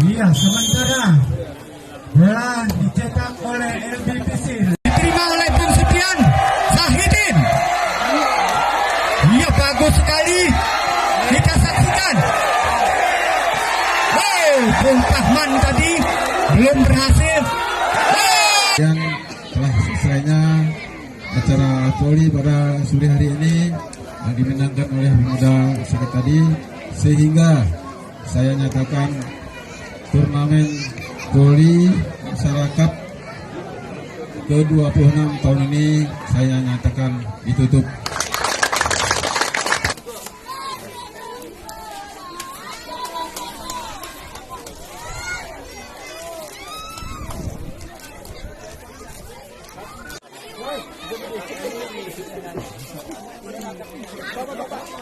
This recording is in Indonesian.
Iya, sementara bola dicetak oleh LBPC. Diterima oleh Bung Sepian Zahidin. Iya, bagus sekali. Kita saksikan. Wow, Bung Tahman tadi belum berhasil. Yang telah selesainya acara voli pada sore hari ini yang dimenangkan oleh pemuda Sakit tadi, sehingga saya nyatakan turnamen voli masyarakat ke-26 tahun ini saya nyatakan ditutup.